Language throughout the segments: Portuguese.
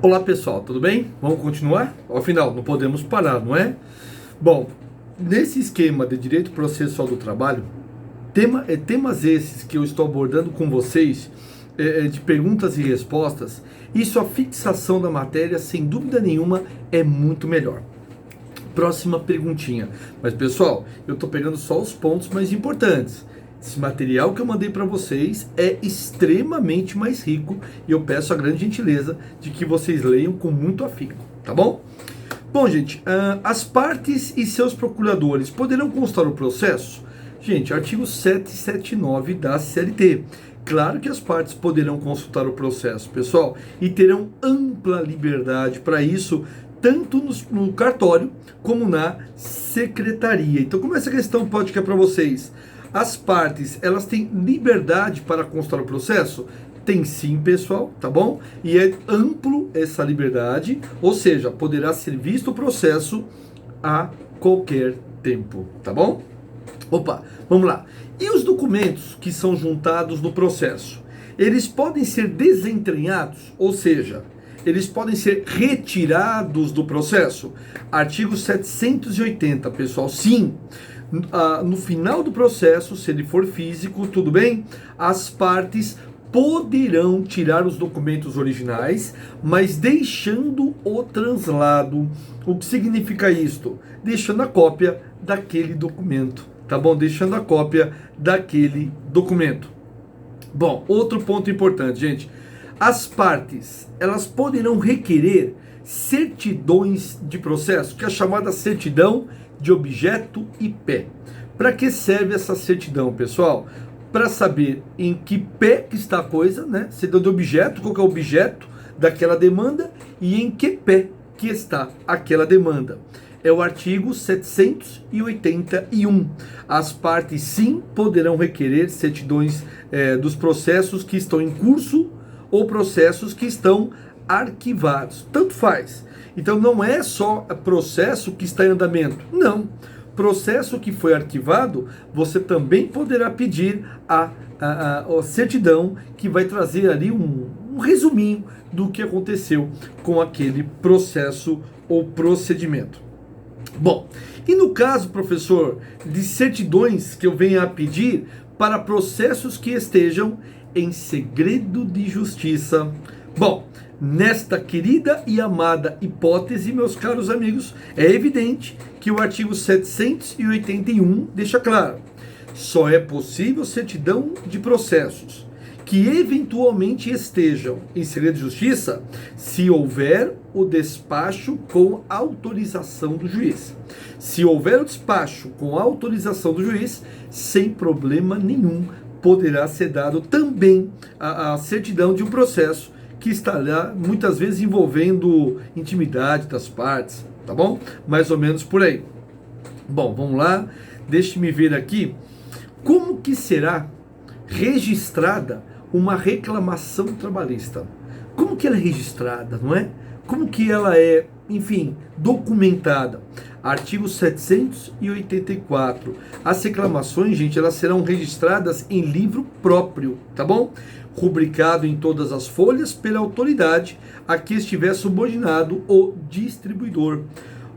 Olá pessoal, tudo bem? Vamos continuar? Afinal, não podemos parar, não é? Bom, nesse esquema de direito processual do trabalho, temas esses que eu estou abordando com vocês, de perguntas e respostas, isso a fixação da matéria, sem dúvida nenhuma, é muito melhor. Próxima perguntinha. Mas pessoal, eu estou pegando só os pontos mais importantes. Esse material que eu mandei para vocês é extremamente mais rico e eu peço a grande gentileza de que vocês leiam com muito afinco, tá bom? Bom, gente, as partes e seus procuradores poderão constar o processo? Gente, artigo 779 da CLT. Claro que as partes poderão consultar o processo, pessoal, e terão ampla liberdade para isso, tanto no cartório como na secretaria. Então, como essa questão pode ficar para vocês? As partes, elas têm liberdade para constar o processo? Tem sim, pessoal, tá bom? E é amplo essa liberdade, ou seja, poderá ser visto o processo a qualquer tempo, tá bom? Opa, vamos lá. E os documentos que são juntados no processo? Eles podem ser desentranhados, ou seja, eles podem ser retirados do processo? Artigo 780, pessoal, sim. No final do processo, se ele for físico, tudo bem? As partes poderão tirar os documentos originais, mas deixando o translado. O que significa isto? Deixando a cópia daquele documento, tá bom? Deixando a cópia daquele documento. Bom, outro ponto importante, gente. As partes, elas poderão requerer certidões de processo, que é a chamada certidão de objeto e pé. Para que serve essa certidão, pessoal? Para saber em que pé que está a coisa, né? Certidão de objeto, qual que é o objeto daquela demanda e em que pé que está aquela demanda. É o artigo 781. As partes sim poderão requerer certidões dos processos que estão em curso ou processos que estão arquivados. Tanto faz. Então não é só processo que está em andamento. Não. Processo que foi arquivado, você também poderá pedir a certidão que vai trazer ali um resuminho do que aconteceu com aquele processo ou procedimento. Bom, e no caso, professor, de certidões que eu venha a pedir para processos que estejam em segredo de justiça? Bom, nesta querida e amada hipótese, meus caros amigos, é evidente que o artigo 781 deixa claro: só é possível certidão de processos que eventualmente estejam em segredo de justiça se houver o despacho com autorização do juiz. Se houver o despacho com autorização do juiz, sem problema nenhum, poderá ser dado também a certidão de um processo que estará muitas vezes envolvendo intimidade das partes, tá bom? Mais ou menos por aí. Bom, vamos lá, deixe-me ver aqui como que será registrada uma reclamação trabalhista. Como que ela é registrada, não é? Como que ela é, enfim, documentada? Artigo 784. As reclamações, gente, elas serão registradas em livro próprio, tá bom? Rubricado em todas as folhas pela autoridade a que estiver subordinado o distribuidor.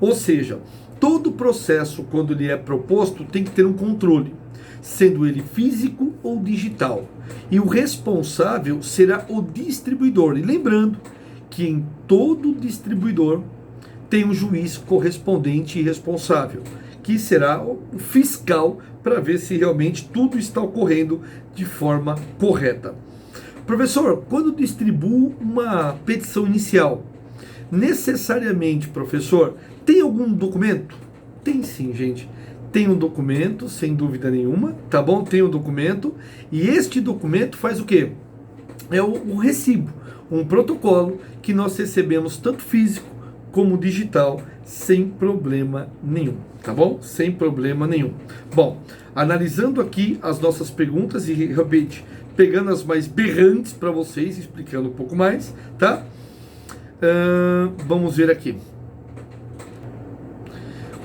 Ou seja, todo processo, quando ele é proposto, tem que ter um controle, sendo ele físico ou digital. E o responsável será o distribuidor. E lembrando que em todo distribuidor tem um juiz correspondente e responsável, que será o fiscal para ver se realmente tudo está ocorrendo de forma correta. Professor, quando distribuo uma petição inicial, necessariamente, professor, tem algum documento? Tem sim, gente. Tem um documento, sem dúvida nenhuma, tá bom? Tem um documento, e este documento faz o quê? É um recibo, um protocolo que nós recebemos tanto físico como digital, sem problema nenhum, tá bom? Sem problema nenhum. Bom, analisando aqui as nossas perguntas e, repete, pegando as mais berrantes para vocês, explicando um pouco mais, tá? Vamos ver aqui.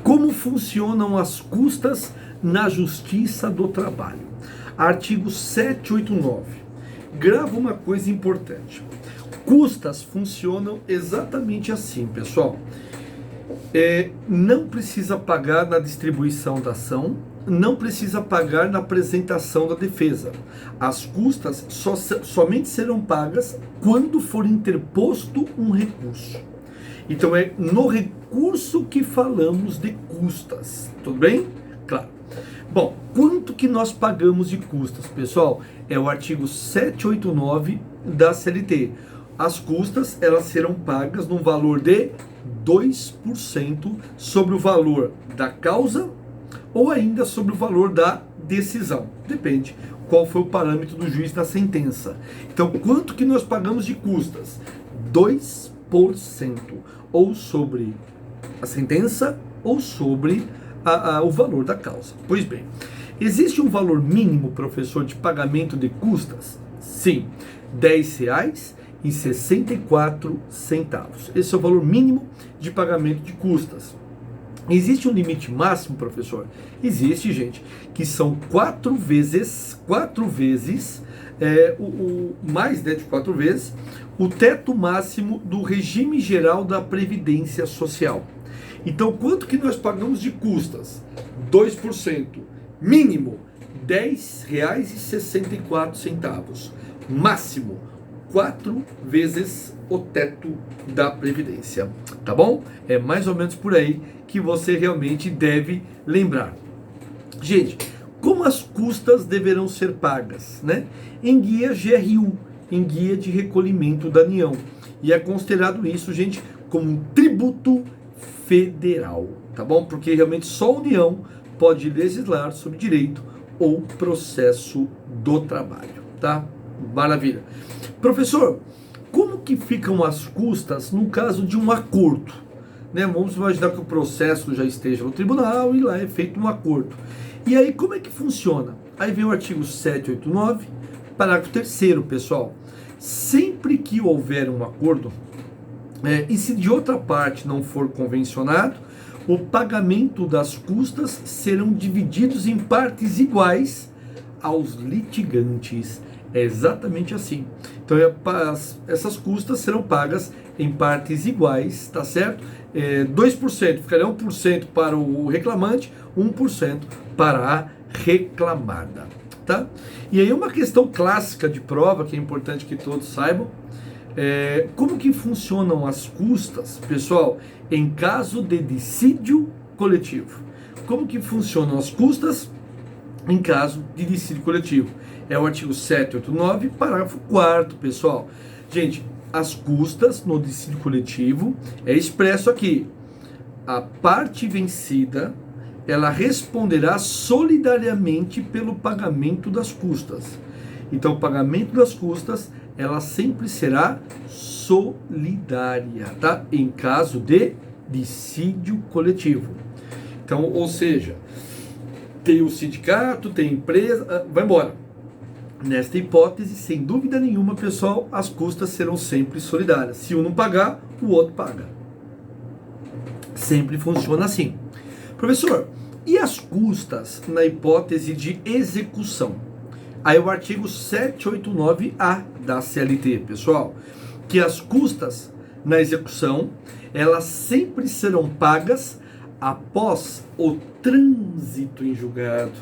Como funcionam as custas na Justiça do Trabalho? Artigo 789. Grava uma coisa importante. Custas funcionam exatamente assim, pessoal. Não precisa pagar na distribuição da ação, não precisa pagar na apresentação da defesa. As custas somente serão pagas quando for interposto um recurso. Então é no recurso que falamos de custas, tudo bem? Claro. Bom, quanto que nós pagamos de custas, pessoal? É o artigo 789 da CLT. As custas, elas serão pagas no valor de 2% sobre o valor da causa ou ainda sobre o valor da decisão. Depende qual foi o parâmetro do juiz na sentença. Então, quanto que nós pagamos de custas? 2%, ou sobre a sentença ou sobre o valor da causa. Pois bem, existe um valor mínimo, professor, de pagamento de custas? Sim, R$10,64. Esse é o valor mínimo de pagamento de custas. Existe um limite máximo, professor? Existe, gente, que são 4 vezes, mais, né, de 4 vezes, o teto máximo do regime geral da Previdência Social. Então, quanto que nós pagamos de custas? 2%. Mínimo, R$10,64. Máximo, 4 vezes o teto da Previdência. Tá bom? É mais ou menos por aí que você realmente deve lembrar. Gente, como as custas deverão ser pagas, né? Em guia GRU, em guia de recolhimento da União. E é considerado isso, gente, como um tributo federal, tá bom? Porque realmente só a União pode legislar sobre direito ou processo do trabalho, tá? Maravilha. Professor, como que ficam as custas no caso de um acordo? Né? Vamos imaginar que o processo já esteja no tribunal e lá é feito um acordo. E aí, como é que funciona? Aí vem o artigo 789, parágrafo 3º, pessoal. Sempre que houver um acordo, e se de outra parte não for convencionado, o pagamento das custas serão divididos em partes iguais aos litigantes. É exatamente assim. Então, essas custas serão pagas em partes iguais, tá certo? 2%, ficaria 1% para o reclamante, 1% para a reclamada, tá? E aí uma questão clássica de prova, que é importante que todos saibam, como que funcionam as custas, pessoal, em caso de dissídio coletivo? Como que funcionam as custas em caso de dissídio coletivo? É o artigo 789, parágrafo 4º, pessoal. Gente, as custas no dissídio coletivo é expresso aqui. A parte vencida, ela responderá solidariamente pelo pagamento das custas. Então, o pagamento das custas, ela sempre será solidária, tá? Em caso de dissídio coletivo. Então, ou seja, tem o sindicato, tem a empresa, vai embora. Nesta hipótese, sem dúvida nenhuma, pessoal, as custas serão sempre solidárias. Se um não pagar, o outro paga. Sempre funciona assim. Professor, e as custas na hipótese de execução? Aí o artigo 789A da CLT, pessoal, que as custas na execução, elas sempre serão pagas após o trânsito em julgado.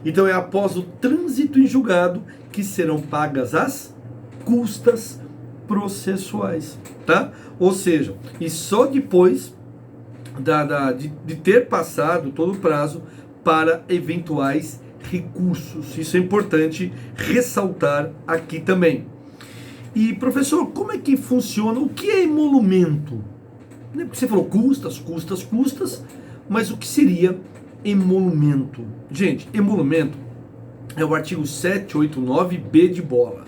Então é após o trânsito em julgado que serão pagas as custas processuais, tá? Ou seja, e só depois de ter passado todo o prazo para eventuais recursos. Isso é importante ressaltar aqui também. E professor, como é que funciona? O que é emolumento? Porque você falou custas, mas o que seria emolumento? Gente, emolumento é o artigo 789B de bola.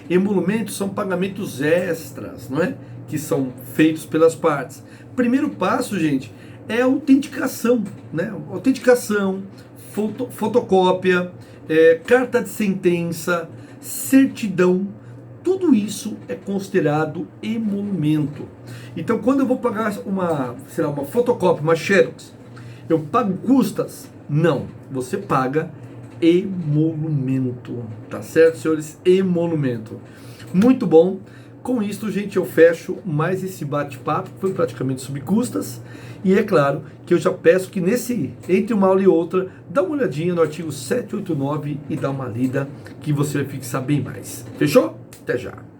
Emolumentos são pagamentos extras, não é? Que são feitos pelas partes. Primeiro passo, gente, é a autenticação, né? Autenticação, fotocópia, carta de sentença, certidão, tudo isso é considerado emolumento. Então, quando eu vou pagar uma fotocópia, uma xerox, eu pago custas? Não, você paga emolumento, tá certo, senhores? Emolumento. Muito bom. com isso, gente, eu fecho mais esse bate-papo, que foi praticamente sobre custas. E é claro que eu já peço que entre uma aula e outra, dá uma olhadinha no artigo 789 e dá uma lida que você vai fixar bem mais. Fechou? Até já!